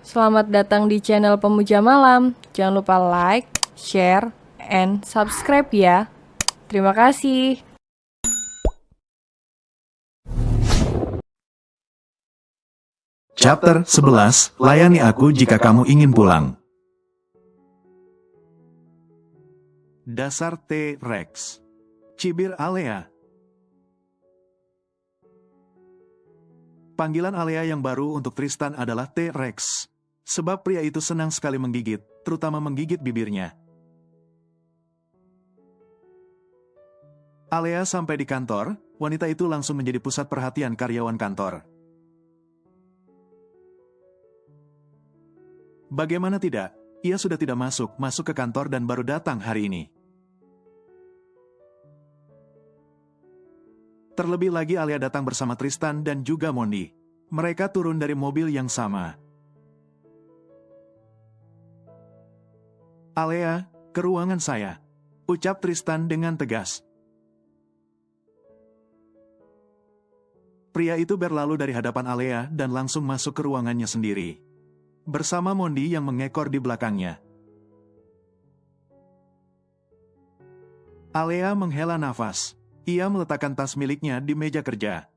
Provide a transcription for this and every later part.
Selamat datang di channel Pemuja Malam. Jangan lupa like, share, and subscribe ya. Terima kasih. Chapter 11, Layani Aku Jika Kamu Ingin Pulang. Dasar T-Rex. Cibir Alea. Panggilan Alea yang baru untuk Tristan adalah T-Rex. Sebab pria itu senang sekali menggigit, terutama menggigit bibirnya. Alea sampai di kantor, wanita itu langsung menjadi pusat perhatian karyawan kantor. Bagaimana tidak, ia sudah tidak masuk ke kantor dan baru datang hari ini. Terlebih lagi Alea datang bersama Tristan dan juga Mondi. Mereka turun dari mobil yang sama. Alea, ke ruangan saya, ucap Tristan dengan tegas. Pria itu berlalu dari hadapan Alea dan langsung masuk ke ruangannya sendiri. Bersama Mondi yang mengekor di belakangnya. Alea menghela nafas. Ia meletakkan tas miliknya di meja kerja.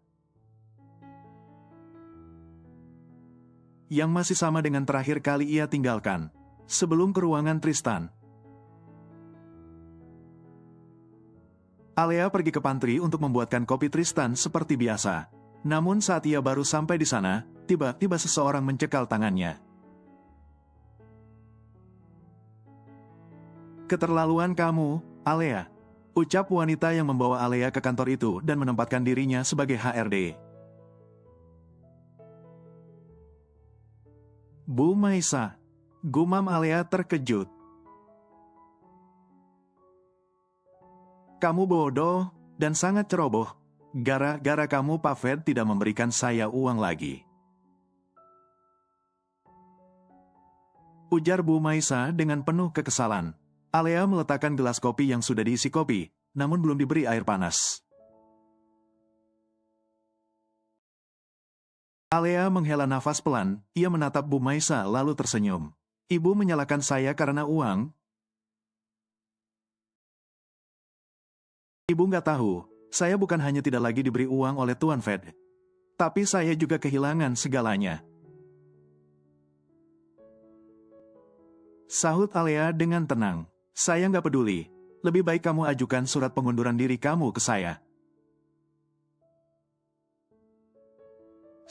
Yang masih sama dengan terakhir kali ia tinggalkan, sebelum ke ruangan Tristan. Alea pergi ke pantry untuk membuatkan kopi Tristan seperti biasa. Namun saat ia baru sampai di sana, tiba-tiba seseorang mencekal tangannya. Keterlaluan kamu, Alea. Ucap wanita yang membawa Alea ke kantor itu dan menempatkan dirinya sebagai HRD. Bu Maisa, gumam Alea terkejut. Kamu bodoh dan sangat ceroboh. Gara-gara kamu Pak Fed tidak memberikan saya uang lagi. Ujar Bu Maisa dengan penuh kekesalan. Alea meletakkan gelas kopi yang sudah diisi kopi, namun belum diberi air panas. Alea menghela nafas pelan, ia menatap Bu Maisa lalu tersenyum. Ibu menyalahkan saya karena uang? Ibu nggak tahu, saya bukan hanya tidak lagi diberi uang oleh Tuan Fed, tapi saya juga kehilangan segalanya. Sahut Alea dengan tenang. Saya nggak peduli, lebih baik kamu ajukan surat pengunduran diri kamu ke saya.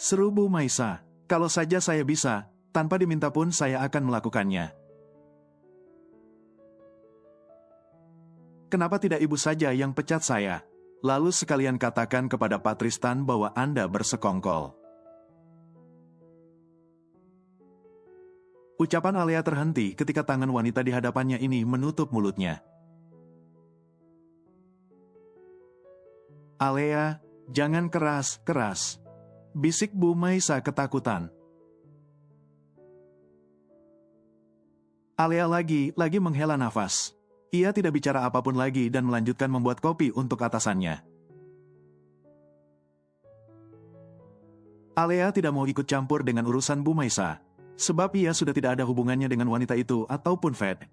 Seru Bu Maisa, kalau saja saya bisa, tanpa diminta pun saya akan melakukannya. Kenapa tidak ibu saja yang pecat saya? Lalu sekalian katakan kepada Pak Tristan bahwa Anda bersekongkol. Ucapan Alea terhenti ketika tangan wanita di hadapannya ini menutup mulutnya. Alea, jangan keras-keras. Bisik Bu Maisa ketakutan. Alea lagi menghela nafas. Ia tidak bicara apapun lagi dan melanjutkan membuat kopi untuk atasannya. Alea tidak mau ikut campur dengan urusan Bu Maisa. Sebab ia sudah tidak ada hubungannya dengan wanita itu ataupun Fed.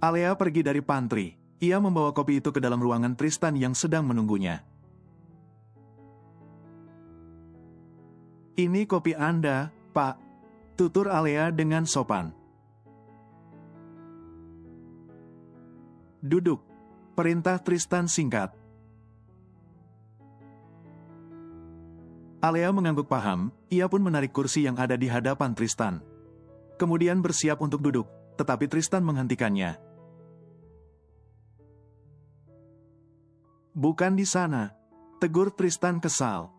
Alea pergi dari pantry. Ia membawa kopi itu ke dalam ruangan Tristan yang sedang menunggunya. Ini kopi Anda, Pak. Tutur Alea dengan sopan. Duduk. Perintah Tristan singkat. Alea mengangguk paham, ia pun menarik kursi yang ada di hadapan Tristan. Kemudian bersiap untuk duduk, tetapi Tristan menghentikannya. Bukan di sana, tegur Tristan kesal.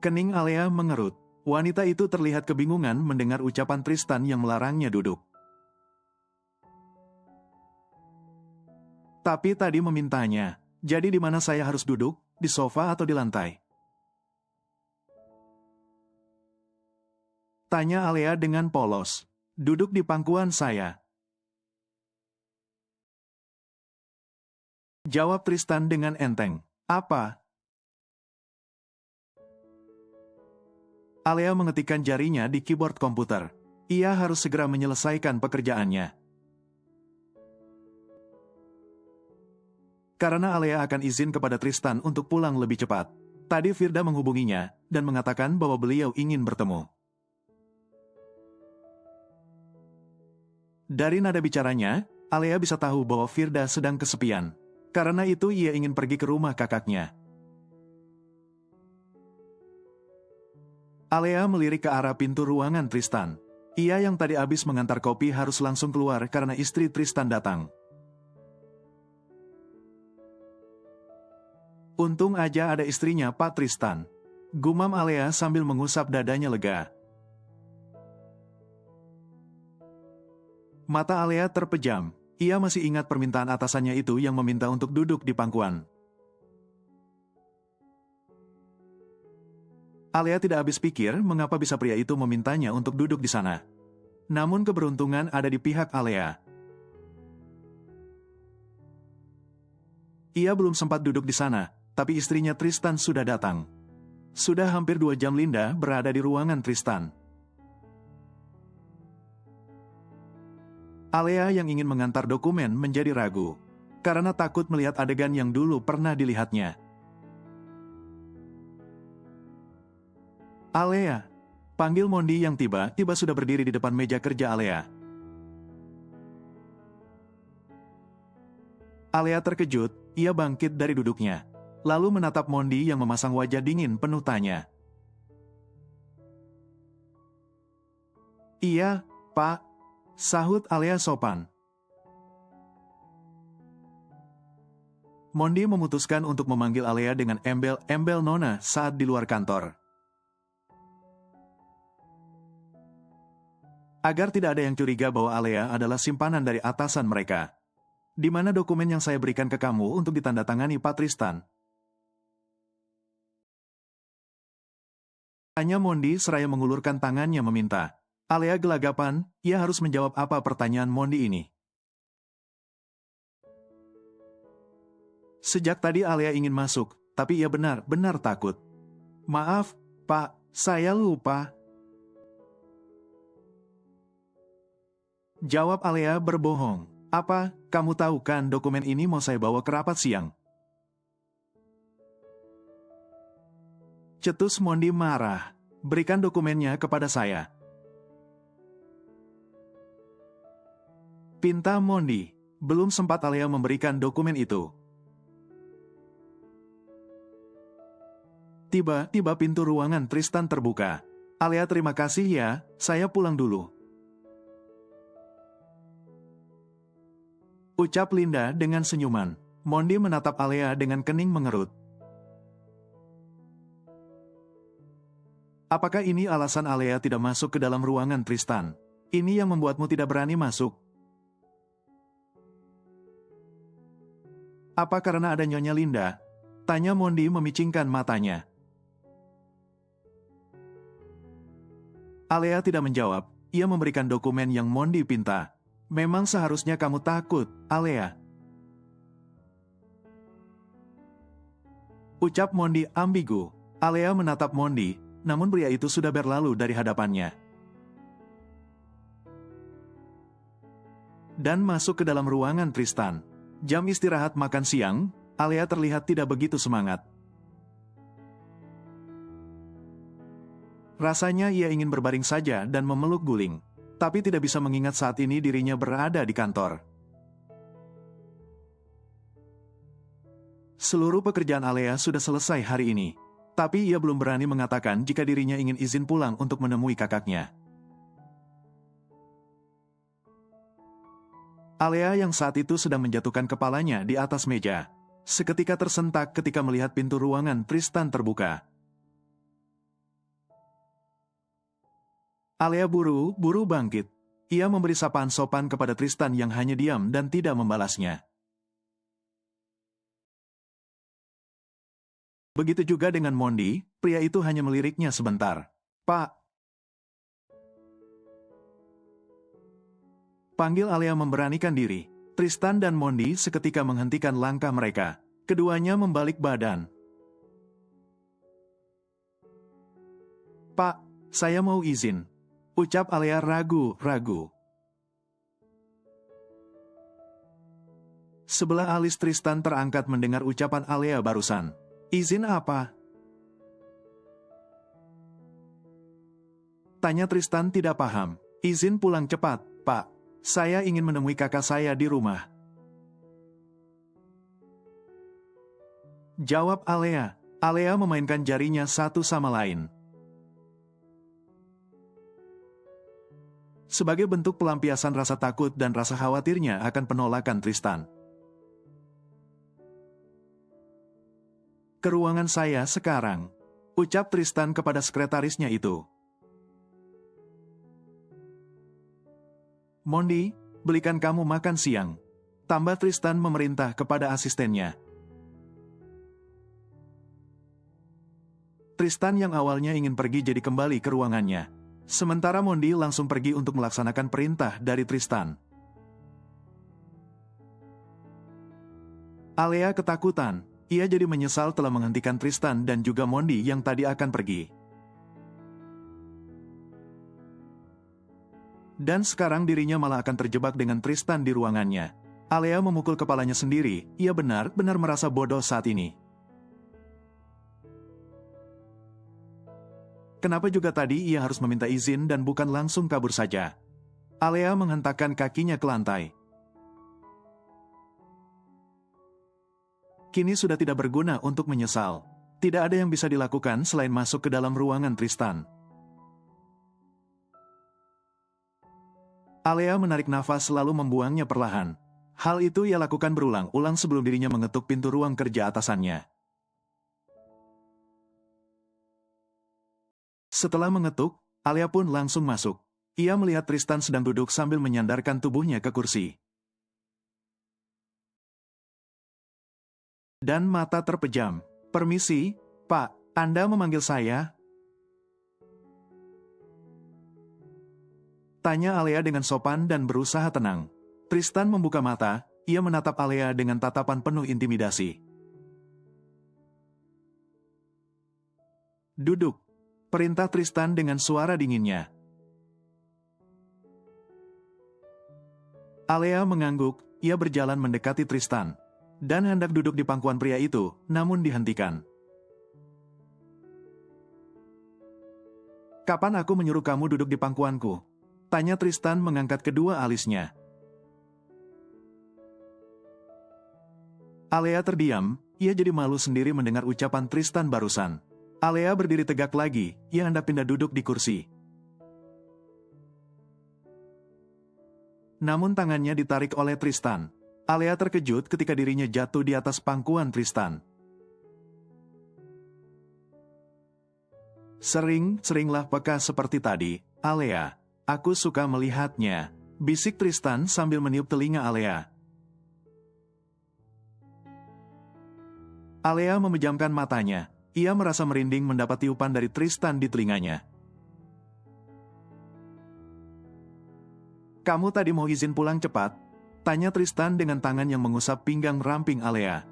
Kening Alea mengerut. Wanita itu terlihat kebingungan mendengar ucapan Tristan yang melarangnya duduk. Tapi tadi memintanya. Jadi di mana saya harus duduk? Di sofa atau di lantai? Tanya Alea dengan polos. Duduk di pangkuan saya. Jawab Tristan dengan enteng. Apa? Alea mengetikkan jarinya di keyboard komputer. Ia harus segera menyelesaikan pekerjaannya. Karena Alea akan izin kepada Tristan untuk pulang lebih cepat. Tadi Firda menghubunginya dan mengatakan bahwa beliau ingin bertemu. Dari nada bicaranya, Alea bisa tahu bahwa Firda sedang kesepian. Karena itu ia ingin pergi ke rumah kakaknya. Alea melirik ke arah pintu ruangan Tristan. Ia yang tadi habis mengantar kopi harus langsung keluar karena istri Tristan datang. Untung aja ada istrinya Pak Tristan. Gumam Alea sambil mengusap dadanya lega. Mata Alea terpejam. Ia masih ingat permintaan atasannya itu yang meminta untuk duduk di pangkuan. Alea tidak habis pikir mengapa bisa pria itu memintanya untuk duduk di sana. Namun keberuntungan ada di pihak Alea. Ia belum sempat duduk di sana, tapi istrinya Tristan sudah datang. Sudah hampir 2 jam Linda berada di ruangan Tristan. Alea yang ingin mengantar dokumen menjadi ragu, karena takut melihat adegan yang dulu pernah dilihatnya. Alea, panggil Mondi yang tiba-tiba sudah berdiri di depan meja kerja Alea. Alea terkejut, ia bangkit dari duduknya, lalu menatap Mondi yang memasang wajah dingin penuh tanya. Iya, Pak. Sahut Alea sopan. Mondi memutuskan untuk memanggil Alea dengan embel-embel Nona saat di luar kantor. Agar tidak ada yang curiga bahwa Alea adalah simpanan dari atasan mereka. Di mana dokumen yang saya berikan ke kamu untuk ditandatangani Pak Tristan? Tanya Mondi seraya mengulurkan tangannya meminta. Alea gelagapan, ia harus menjawab apa pertanyaan Mondi ini. Sejak tadi Alea ingin masuk, tapi ia benar-benar takut. Maaf, Pak, saya lupa. Jawab Alea berbohong. Apa, kamu tahu kan dokumen ini mau saya bawa ke rapat siang? Cetus Mondi marah. Berikan dokumennya kepada saya. Pinta Mondi. Belum sempat Alea memberikan dokumen itu. Tiba-tiba pintu ruangan Tristan terbuka. Alea terima kasih ya, saya pulang dulu. Ucap Linda dengan senyuman. Mondi menatap Alea dengan kening mengerut. Apakah ini alasan Alea tidak masuk ke dalam ruangan Tristan? Ini yang membuatmu tidak berani masuk? Apa karena ada Nyonya Linda? Tanya Mondi memicingkan matanya. Alea tidak menjawab, ia memberikan dokumen yang Mondi pinta. Memang seharusnya kamu takut, Alea. Ucap Mondi ambigu. Alea menatap Mondi, namun pria itu sudah berlalu dari hadapannya. Dan masuk ke dalam ruangan Tristan. Jam istirahat makan siang, Alea terlihat tidak begitu semangat. Rasanya ia ingin berbaring saja dan memeluk guling, tapi tidak bisa mengingat saat ini dirinya berada di kantor. Seluruh pekerjaan Alea sudah selesai hari ini, tapi ia belum berani mengatakan jika dirinya ingin izin pulang untuk menemui kakaknya. Alea yang saat itu sedang menjatuhkan kepalanya di atas meja, seketika tersentak ketika melihat pintu ruangan Tristan terbuka. Alea buru-buru bangkit. Ia memberi sapaan sopan kepada Tristan yang hanya diam dan tidak membalasnya. Begitu juga dengan Mondi, pria itu hanya meliriknya sebentar. Pak. Panggil Alea memberanikan diri. Tristan dan Mondi seketika menghentikan langkah mereka. Keduanya membalik badan. Pak, saya mau izin. Ucap Alea ragu-ragu. Sebelah alis Tristan terangkat mendengar ucapan Alea barusan. Izin apa? Tanya Tristan tidak paham. Izin pulang cepat, Pak. Saya ingin menemui kakak saya di rumah. Jawab Alea. Alea memainkan jarinya satu sama lain. Sebagai bentuk pelampiasan rasa takut dan rasa khawatirnya akan penolakan Tristan. Ke ruangan saya sekarang, ucap Tristan kepada sekretarisnya itu. Mondi, belikan kamu makan siang. Tambah Tristan memerintah kepada asistennya. Tristan yang awalnya ingin pergi jadi kembali ke ruangannya. Sementara Mondi langsung pergi untuk melaksanakan perintah dari Tristan. Alea ketakutan. Ia jadi menyesal telah menghentikan Tristan dan juga Mondi yang tadi akan pergi. Dan sekarang dirinya malah akan terjebak dengan Tristan di ruangannya. Alea memukul kepalanya sendiri. Ia benar-benar merasa bodoh saat ini. Kenapa juga tadi ia harus meminta izin dan bukan langsung kabur saja? Alea menghentakkan kakinya ke lantai. Kini sudah tidak berguna untuk menyesal. Tidak ada yang bisa dilakukan selain masuk ke dalam ruangan Tristan. Alea menarik nafas lalu membuangnya perlahan. Hal itu ia lakukan berulang-ulang sebelum dirinya mengetuk pintu ruang kerja atasannya. Setelah mengetuk, Alea pun langsung masuk. Ia melihat Tristan sedang duduk sambil menyandarkan tubuhnya ke kursi. Dan mata terpejam. Permisi, Pak, Anda memanggil saya? Tanya Alea dengan sopan dan berusaha tenang. Tristan membuka mata, ia menatap Alea dengan tatapan penuh intimidasi. Duduk, perintah Tristan dengan suara dinginnya. Alea mengangguk, ia berjalan mendekati Tristan. Dan hendak duduk di pangkuan pria itu, namun dihentikan. Kapan aku menyuruh kamu duduk di pangkuanku? Tanya Tristan mengangkat kedua alisnya. Alea terdiam, ia jadi malu sendiri mendengar ucapan Tristan barusan. Alea berdiri tegak lagi, ia hendak pindah duduk di kursi. Namun tangannya ditarik oleh Tristan. Alea terkejut ketika dirinya jatuh di atas pangkuan Tristan. Seringlah peka seperti tadi, Alea. Aku suka melihatnya, bisik Tristan sambil meniup telinga Alea. Alea memejamkan matanya. Ia merasa merinding mendapat tiupan dari Tristan di telinganya. Kamu tadi mau izin pulang cepat? Tanya Tristan dengan tangan yang mengusap pinggang ramping Alea.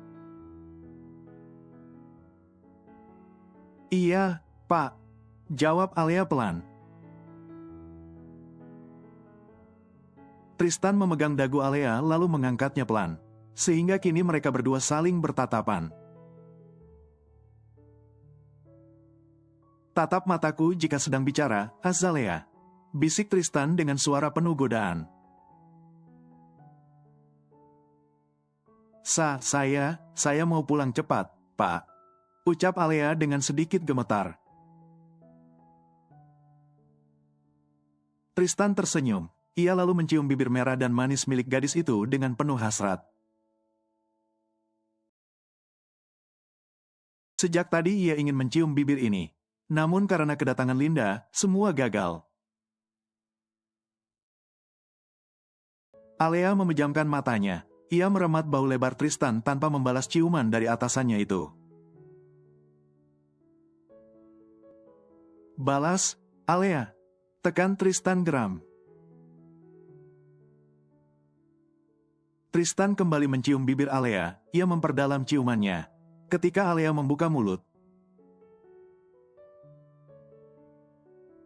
Iya, Pak. Jawab Alea pelan. Tristan memegang dagu Alea lalu mengangkatnya pelan. Sehingga kini mereka berdua saling bertatapan. Tatap mataku jika sedang bicara, Azalea. Bisik Tristan dengan suara penuh godaan. Saya mau pulang cepat, Pak. Ucap Alea dengan sedikit gemetar. Tristan tersenyum. Ia lalu mencium bibir merah dan manis milik gadis itu dengan penuh hasrat. Sejak tadi ia ingin mencium bibir ini. Namun karena kedatangan Linda, semua gagal. Alea memejamkan matanya. Ia meremat bau lebar Tristan tanpa membalas ciuman dari atasannya itu. Balas, Alea. Tekan Tristan geram. Tristan kembali mencium bibir Alea. Ia memperdalam ciumannya. Ketika Alea membuka mulut,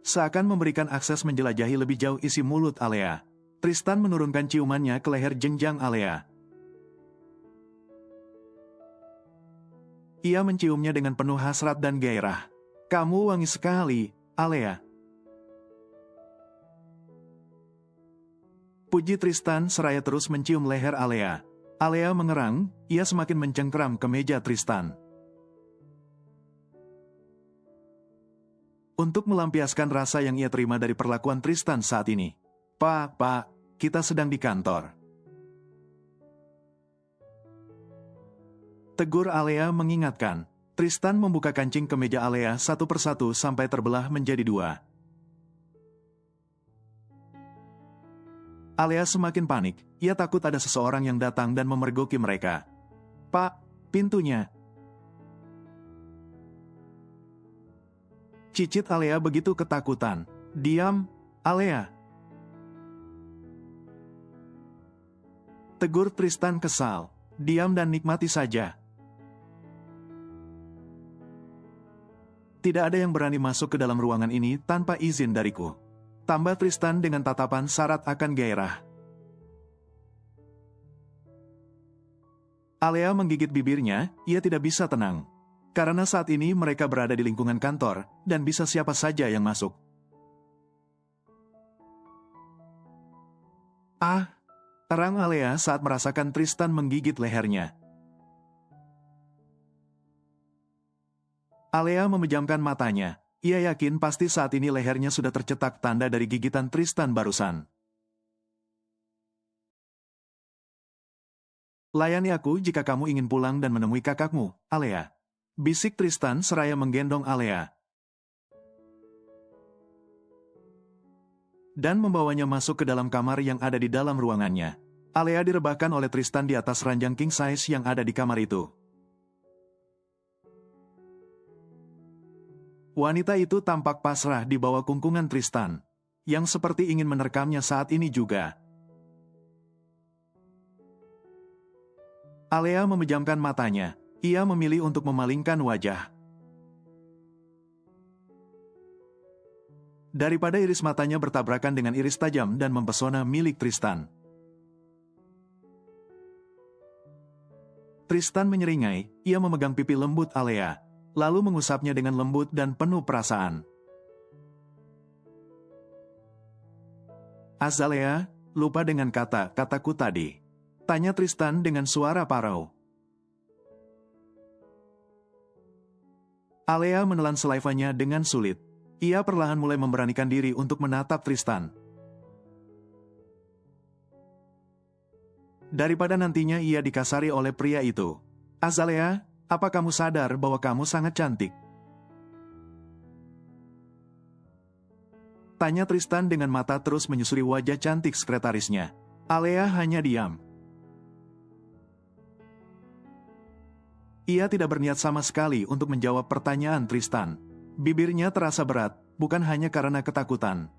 seakan memberikan akses menjelajahi lebih jauh isi mulut Alea. Tristan menurunkan ciumannya ke leher jenjang Alea. Ia menciumnya dengan penuh hasrat dan gairah. "Kamu wangi sekali, Alea." Puji Tristan seraya terus mencium leher Alea. Alea mengerang, ia semakin mencengkeram ke meja Tristan. Untuk melampiaskan rasa yang ia terima dari perlakuan Tristan saat ini. Pak, kita sedang di kantor." tegur Alea mengingatkan. Tristan membuka kancing kemeja Alea satu persatu sampai terbelah menjadi dua. Alea semakin panik, ia takut ada seseorang yang datang dan memergoki mereka. "Pak, pintunya!" Cicit Alea begitu ketakutan. "Diam, Alea!" tegur Tristan kesal. "Diam dan nikmati saja. Tidak ada yang berani masuk ke dalam ruangan ini tanpa izin dariku." Tambah Tristan dengan tatapan syarat akan gairah. Alea menggigit bibirnya, ia tidak bisa tenang. Karena saat ini mereka berada di lingkungan kantor, dan bisa siapa saja yang masuk. "Ah!" terang Alea saat merasakan Tristan menggigit lehernya. Alea memejamkan matanya. Ia yakin pasti saat ini lehernya sudah tercetak tanda dari gigitan Tristan barusan. "Layani aku jika kamu ingin pulang dan menemui kakakmu, Alea," bisik Tristan seraya menggendong Alea. Dan membawanya masuk ke dalam kamar yang ada di dalam ruangannya. Alea direbahkan oleh Tristan di atas ranjang king size yang ada di kamar itu. Wanita itu tampak pasrah di bawah kungkungan Tristan, yang seperti ingin menerkamnya saat ini juga. Alea memejamkan matanya, ia memilih untuk memalingkan wajah. Daripada iris matanya bertabrakan dengan iris tajam dan mempesona milik Tristan. Tristan menyeringai, ia memegang pipi lembut Alea, lalu mengusapnya dengan lembut dan penuh perasaan. "Azalea, lupa dengan kata-kataku tadi?" tanya Tristan dengan suara parau. Alea menelan saliva-nya dengan sulit. Ia perlahan mulai memberanikan diri untuk menatap Tristan. Daripada nantinya ia dikasari oleh pria itu. "Azalea, apa kamu sadar bahwa kamu sangat cantik?" tanya Tristan dengan mata terus menyusuri wajah cantik sekretarisnya. Alea hanya diam. Ia tidak berniat sama sekali untuk menjawab pertanyaan Tristan. Bibirnya terasa berat, bukan hanya karena ketakutan,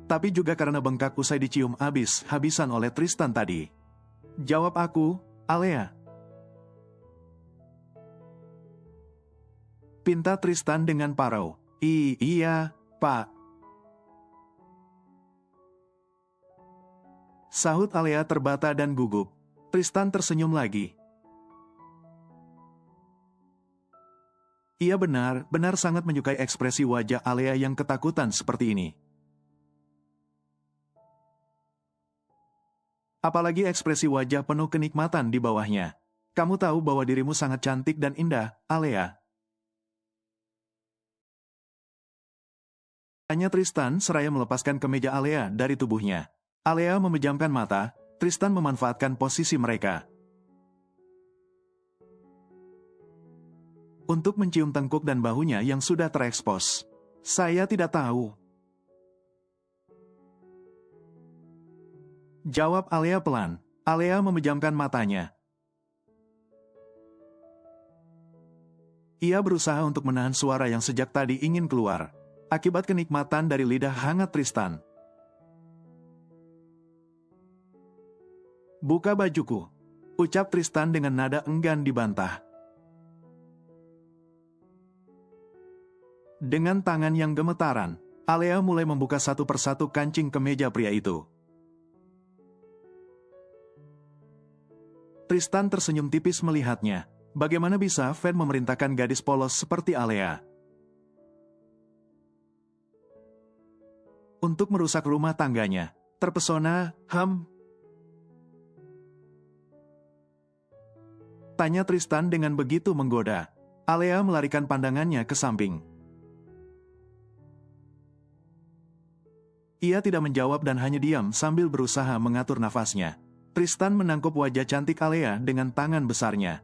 tapi juga karena bengkak usai dicium habis-habisan oleh Tristan tadi. "Jawab aku, Alea," pinta Tristan dengan parau. Iya, Pak," sahut Alea terbata dan gugup. Tristan tersenyum lagi. Ia benar-benar sangat menyukai ekspresi wajah Alea yang ketakutan seperti ini. Apalagi ekspresi wajah penuh kenikmatan di bawahnya. "Kamu tahu bahwa dirimu sangat cantik dan indah, Alea?" tanya Tristan seraya melepaskan kemeja Alea dari tubuhnya. Alea memejamkan mata, Tristan memanfaatkan posisi mereka untuk mencium tengkuk dan bahunya yang sudah terekspos. "Saya tidak tahu," jawab Alea pelan. Alea memejamkan matanya. Ia berusaha untuk menahan suara yang sejak tadi ingin keluar, akibat kenikmatan dari lidah hangat Tristan. "Buka bajuku," ucap Tristan dengan nada enggan dibantah. Dengan tangan yang gemetaran, Alea mulai membuka satu persatu kancing kemeja pria itu. Tristan tersenyum tipis melihatnya. Bagaimana bisa Fed memerintahkan gadis polos seperti Alea untuk merusak rumah tangganya? Terpesona, tanya Tristan dengan begitu menggoda. Alea melarikan pandangannya ke samping. Ia tidak menjawab dan hanya diam sambil berusaha mengatur nafasnya. Tristan menangkup wajah cantik Alea dengan tangan besarnya.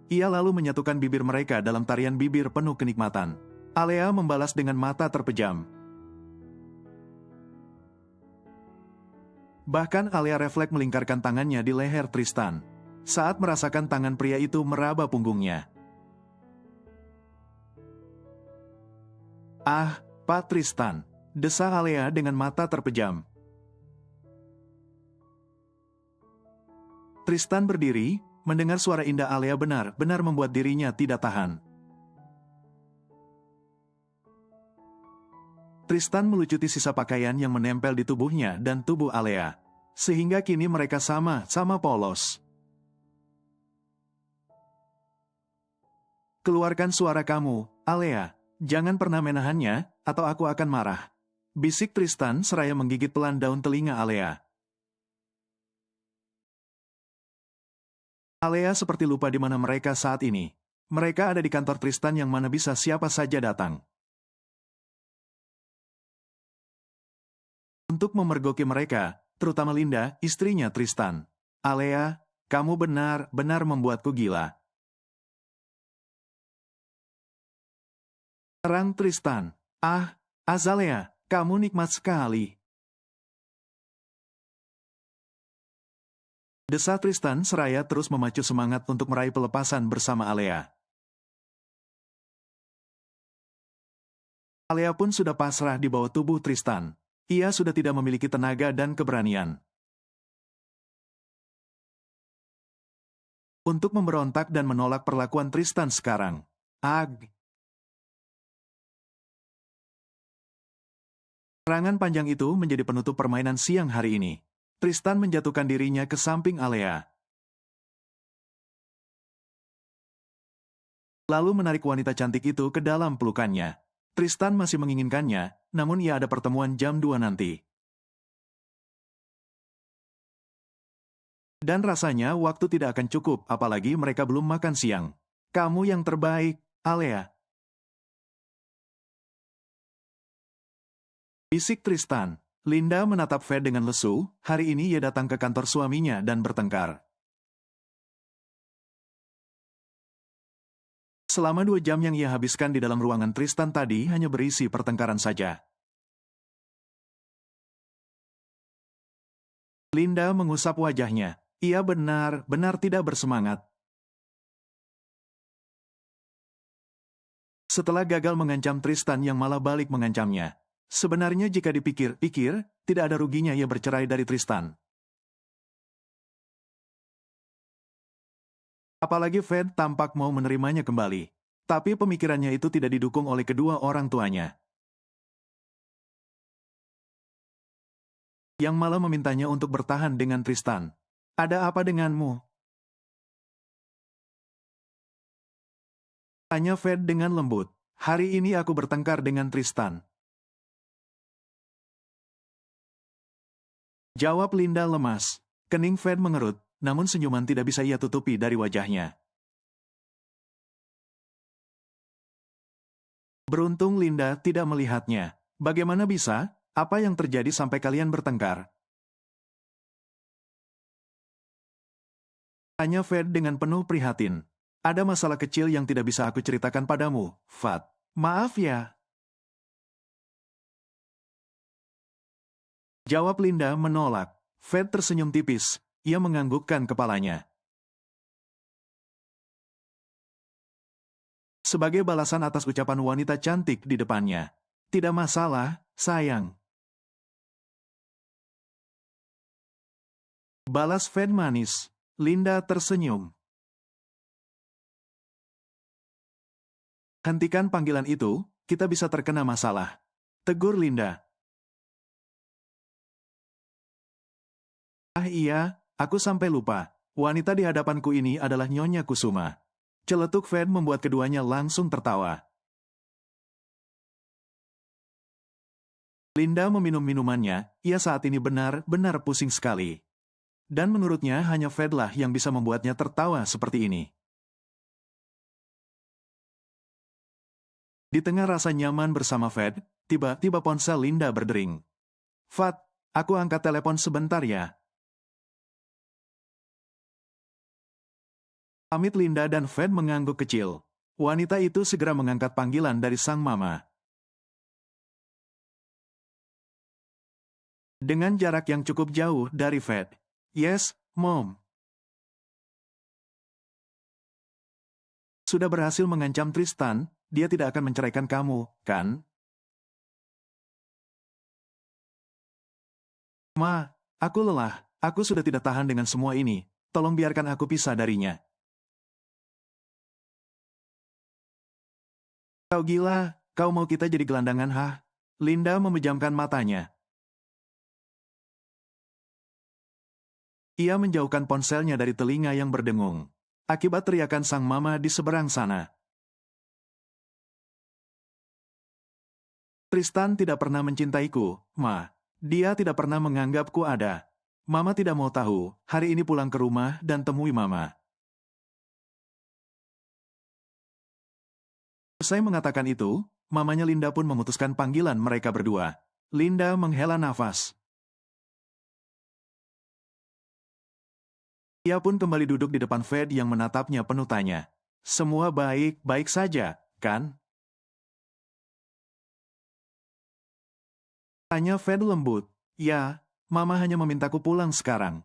Ia lalu menyatukan bibir mereka dalam tarian bibir penuh kenikmatan. Alea membalas dengan mata terpejam. Bahkan Alea refleks melingkarkan tangannya di leher Tristan saat merasakan tangan pria itu meraba punggungnya. "Ah, Pak Tristan," desa Alea dengan mata terpejam. Tristan berdiri, mendengar suara indah Alea benar-benar membuat dirinya tidak tahan. Tristan melucuti sisa pakaian yang menempel di tubuhnya dan tubuh Alea, sehingga kini mereka sama-sama polos. "Keluarkan suara kamu, Alea. Jangan pernah menahannya, atau aku akan marah," bisik Tristan seraya menggigit pelan daun telinga Alea. Alea seperti lupa di mana mereka saat ini. Mereka ada di kantor Tristan yang mana bisa siapa saja datang untuk memergoki mereka, terutama Linda, istrinya Tristan. "Alea, kamu benar-benar membuatku gila," terang Tristan. "Ah, Azalea, kamu nikmat sekali," desa Tristan seraya terus memacu semangat untuk meraih pelepasan bersama Alea. Alea pun sudah pasrah di bawah tubuh Tristan. Ia sudah tidak memiliki tenaga dan keberanian untuk memberontak dan menolak perlakuan Tristan sekarang. Serangan panjang itu menjadi penutup permainan siang hari ini. Tristan menjatuhkan dirinya ke samping Alea, lalu menarik wanita cantik itu ke dalam pelukannya. Tristan masih menginginkannya, namun ia ada pertemuan jam 2 nanti. Dan rasanya waktu tidak akan cukup, apalagi mereka belum makan siang. "Kamu yang terbaik, Alea," bisik Tristan. Linda menatap Fed dengan lesu. Hari ini ia datang ke kantor suaminya dan bertengkar. Selama 2 jam yang ia habiskan di dalam ruangan Tristan tadi hanya berisi pertengkaran saja. Linda mengusap wajahnya. Ia benar-benar tidak bersemangat. Setelah gagal mengancam Tristan yang malah balik mengancamnya. Sebenarnya jika dipikir-pikir, tidak ada ruginya ia bercerai dari Tristan. Apalagi Fed tampak mau menerimanya kembali. Tapi pemikirannya itu tidak didukung oleh kedua orang tuanya, yang malah memintanya untuk bertahan dengan Tristan. "Ada apa denganmu?" tanya Fed dengan lembut. "Hari ini aku bertengkar dengan Tristan," jawab Linda lemas. Kening Fed mengerut, namun senyuman tidak bisa ia tutupi dari wajahnya. Beruntung Linda tidak melihatnya. "Bagaimana bisa? Apa yang terjadi sampai kalian bertengkar?" tanya Fed dengan penuh prihatin. "Ada masalah kecil yang tidak bisa aku ceritakan padamu, Fat. Maaf ya," jawab Linda menolak. Fed tersenyum tipis. Ia menganggukkan kepalanya. Sebagai balasan atas ucapan wanita cantik di depannya. "Tidak masalah, sayang," balas Fed manis. Linda tersenyum. Hentikan panggilan itu, kita bisa terkena masalah. Tegur Linda. Ah iya, aku sampai lupa. Wanita di hadapanku ini adalah Nyonya Kusuma. Celetuk Fred membuat keduanya langsung tertawa. Linda meminum minumannya, ia saat ini benar-benar pusing sekali. Dan menurutnya hanya Fred lah yang bisa membuatnya tertawa seperti ini. Di tengah rasa nyaman bersama Fred, tiba-tiba ponsel Linda berdering. Fat, aku angkat telepon sebentar ya. Pamit Linda dan Fred mengangguk kecil. Wanita itu segera mengangkat panggilan dari sang mama. Dengan jarak yang cukup jauh dari Fred. Yes, Mom. Sudah berhasil mengancam Tristan, dia tidak akan menceraikan kamu, kan? Ma, aku lelah. Aku sudah tidak tahan dengan semua ini. Tolong biarkan aku pisah darinya. Kau gila, kau mau kita jadi gelandangan, hah? Linda memejamkan matanya. Ia menjauhkan ponselnya dari telinga yang berdengung. Akibat teriakan sang mama di seberang sana. Tristan tidak pernah mencintaiku, Ma. Dia tidak pernah menganggapku ada. Mama tidak mau tahu, hari ini pulang ke rumah dan temui Mama. Usai mengatakan itu, mamanya Linda pun memutuskan panggilan mereka berdua. Linda menghela nafas. Ia pun kembali duduk di depan Fred yang menatapnya penuh tanya. Semua baik-baik saja, kan? Tanya Fred lembut. Ya, Mama hanya memintaku pulang sekarang.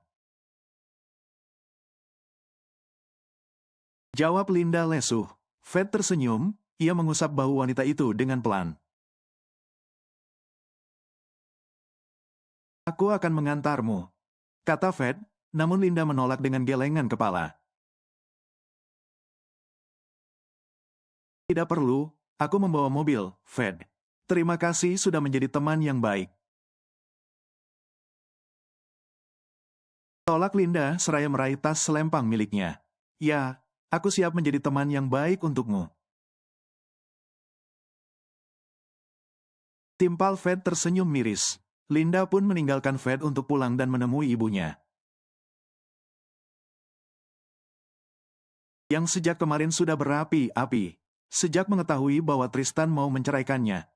Jawab Linda lesuh. Fred tersenyum, ia mengusap bahu wanita itu dengan pelan. Aku akan mengantarmu, kata Fred, namun Linda menolak dengan gelengan kepala. Tidak perlu, aku membawa mobil, Fred. Terima kasih sudah menjadi teman yang baik. Tolak Linda seraya meraih tas selempang miliknya. Ya, aku siap menjadi teman yang baik untukmu. Timpal Fred tersenyum miris. Linda pun meninggalkan Fred untuk pulang dan menemui ibunya. Yang sejak kemarin sudah berapi-api. Sejak mengetahui bahwa Tristan mau menceraikannya.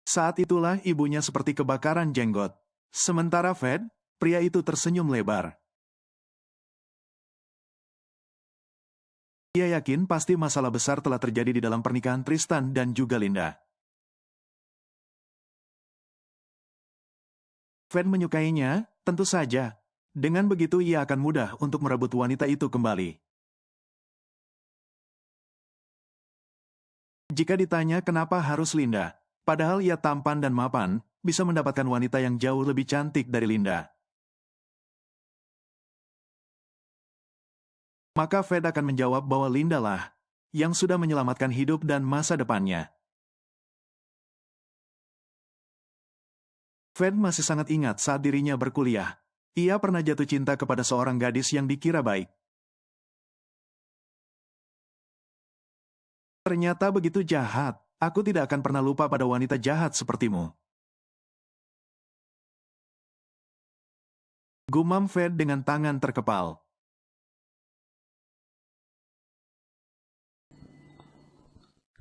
Saat itulah ibunya seperti kebakaran jenggot. Sementara Fred, pria itu tersenyum lebar. Ia yakin pasti masalah besar telah terjadi di dalam pernikahan Tristan dan juga Linda. Fred menyukainya, tentu saja. Dengan begitu ia akan mudah untuk merebut wanita itu kembali. Jika ditanya kenapa harus Linda, padahal ia tampan dan mapan, bisa mendapatkan wanita yang jauh lebih cantik dari Linda. Maka Fred akan menjawab bahwa Linda lah yang sudah menyelamatkan hidup dan masa depannya. Fred masih sangat ingat saat dirinya berkuliah. Ia pernah jatuh cinta kepada seorang gadis yang dikira baik. Ternyata begitu jahat. Aku tidak akan pernah lupa pada wanita jahat sepertimu. Gumam Fred dengan tangan terkepal.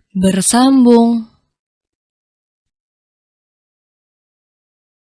Bersambung.